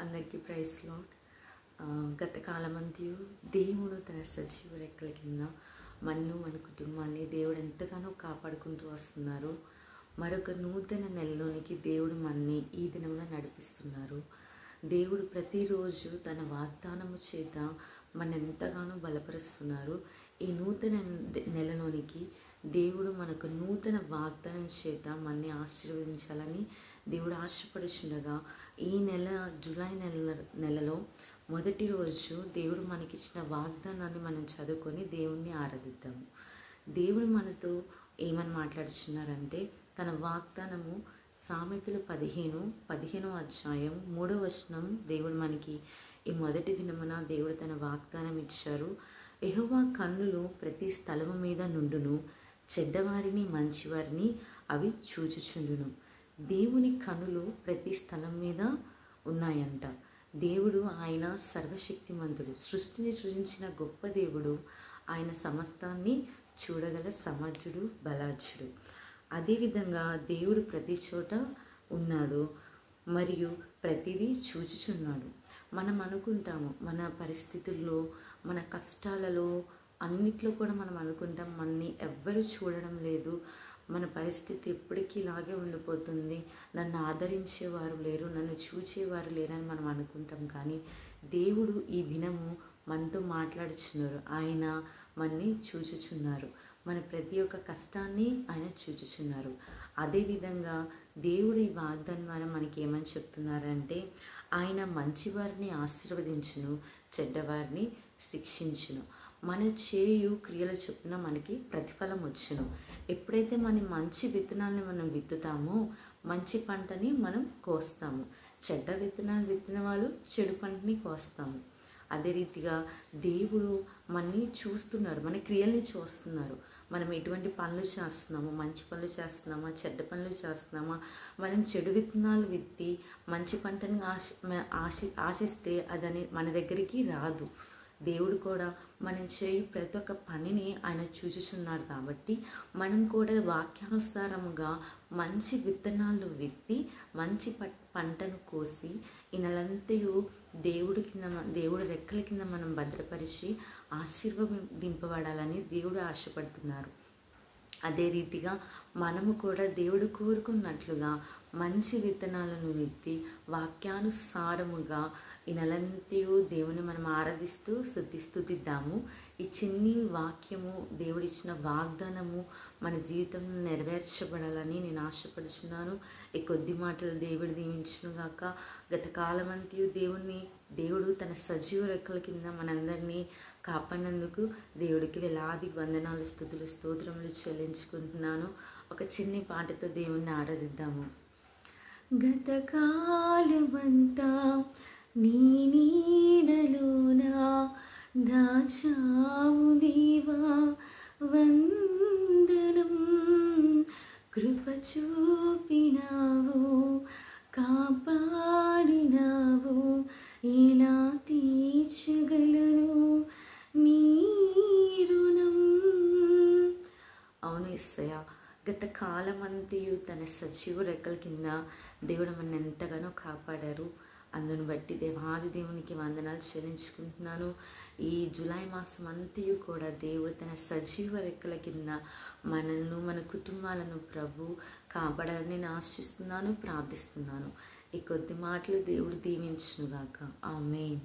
అందరికీ praise lord. గత కాలమంతయు దేవుడు తన సజీవ రెక్కల కింద మన్ను మన కుటుంబాన్ని దేవుడు ఎంతగానో కాపాడుకుంటూ వస్తున్నారు. మరొక నూతన నెలలోనికి దేవుడు మనని ఈ దినమున నడిపిస్తున్నారు. దేవుడు ప్రతిరోజు తన వాగ్దానము చేత మన ఎంతగానో బలపరుస్తున్నారు. ఈ నూతన నెలలోనికి దేవుడు మనకు నూతన వాగ్దానం చేత మనని ఆశీర్వదించాలని దేవుడు ఆశపడుచుండగా, ఈ జూలై నెలలో మొదటి రోజు దేవుడు మనకిచ్చిన వాగ్దానాన్ని మనం చదువుకొని దేవుణ్ణి ఆరాధిద్దాము. దేవుడు మనతో ఏమని మాట్లాడుచున్నారంటే, తన వాగ్దానము సామెతలు 15వ అధ్యాయం 3వ వచనం దేవుడు మనకి ఈ మొదటి దినమున దేవుడు తన వాగ్దానం ఇచ్చారు. యెహోవా కన్నులు ప్రతి స్థలము మీద నుండును, చెడ్డవారిని మంచివారిని అవి చూచుచుండును. దేవుని కనులు ప్రతి స్థలం మీద ఉన్నాయంట. దేవుడు ఆయన సర్వశక్తిమంతుడు, సృష్టిని సృజించిన గొప్ప దేవుడు. ఆయన సమస్తాన్ని చూడగల సమర్థుడు, బలాఢ్యుడు. అదేవిధంగా దేవుడు ప్రతి చోట ఉన్నాడు మరియు ప్రతిదీ చూచుచున్నాడు. మనం అనుకుంటాము మన పరిస్థితుల్లో, మన కష్టాలలో అన్నిట్లో కూడా మనం అనుకుంటాం మనని ఎవ్వరు చూడడం లేదు, మన పరిస్థితి ఎప్పటికీ ఇలాగే ఉండిపోతుంది, నన్ను ఆదరించేవారు లేరు, నన్ను చూచేవారు లేరని మనం అనుకుంటాం. కానీ దేవుడు ఈ దినము మనతో మాట్లాడుచున్నారు. ఆయన మనని చూచుచున్నారు. మన ప్రతి ఒక్క కష్టాన్ని ఆయన చూచుచున్నారు. అదేవిధంగా దేవుడు ఈ వాగ్దానం ద్వారా మనకి ఏమని చెప్తున్నారంటే, ఆయన మంచివారిని ఆశీర్వదించును, చెడ్డవారిని శిక్షించును. మన చేయు క్రియల చొప్పున మనకి ప్రతిఫలం వచ్చును. ఎప్పుడైతే మన మంచి విత్తనాలను మనం విత్తుతామో మంచి పంటని మనం కోస్తాము. చెడ్డ విత్తనాలు విత్తిన వాళ్ళు చెడు పంటని కోస్తాము. అదే రీతిగా దేవుడు మనని చూస్తున్నారు, మన క్రియల్ని చూస్తున్నారు. మనం ఎటువంటి పనులు చేస్తున్నామో, మంచి పనులు చేస్తున్నామా, చెడ్డ పనులు చేస్తున్నామా. మనం చెడు విత్తనాలు విత్తి మంచి పంటని ఆశిస్తే అదని మన దగ్గరికి రాదు. దేవుడు కూడా మనం చేయి ప్రతి ఒక్క పనిని ఆయన చూచుచున్నాడు. కాబట్టి మనం కూడా వాక్యానుసారముగా మంచి విత్తనాలు విత్తి మంచి పంటను కోసి ఈ నెలంతయు దేవుడు రెక్కల కింద మనం భద్రపరిచి ఆశీర్వదింపబడాలని దేవుడు ఆశపడుతున్నారు. అదే రీతిగా మనము కూడా దేవుడు కోరుకున్నట్లుగా మంచి విత్తనాలను విత్తి వాక్యానుసారముగా ఈ నెలంతయు దేవుని మనం ఆరాధిస్తూ స్తుతిద్దాము. ఈ చిన్ని వాక్యము, దేవుడిచ్చిన వాగ్దానము మన జీవితంలో నెరవేర్చబడాలని నేను ఆశపడుచున్నాను. ఈ కొద్ది మాటలు దేవుడు దీవించును గాక. గత కాలమంతయు దేవుడు తన సజీవ రెక్కల కింద మనందరినీ కాపాడినందుకు దేవుడికి వేలాది వందనాలు, స్తుతులు, స్తోత్రములు చెల్లించుకుంటున్నాను. ఒక చిన్ని పాటతో దేవుణ్ణి ఆరాధిద్దాము. గత కాలమంతా నీ నీడలోనా దాచావు దేవా, వందనం. కృప చూపినావు, కాపాడినావు, ఎలా తీర్చగలను నీ రుణం. అవును యేసయ్య, గత కాలమంతయు తన సజీవ రెక్కల కింద దేవుడు మన ఎంతగానో కాపాడారు. అందును బట్టి దేవాది దేవునికి వందనాలు చెల్లించుకుంటున్నాను. ఈ జూలై మాసం అంతయు కూడా దేవుడు తన సజీవ రెక్కల కింద మనల్ని, మన కుటుంబాలను ప్రభు కాపాడాలని నేను ఆశిస్తున్నాను, ప్రార్థిస్తున్నాను. ఈ కొద్ది మాటలు దేవుడు దీవించునుగాక. ఆమేన్.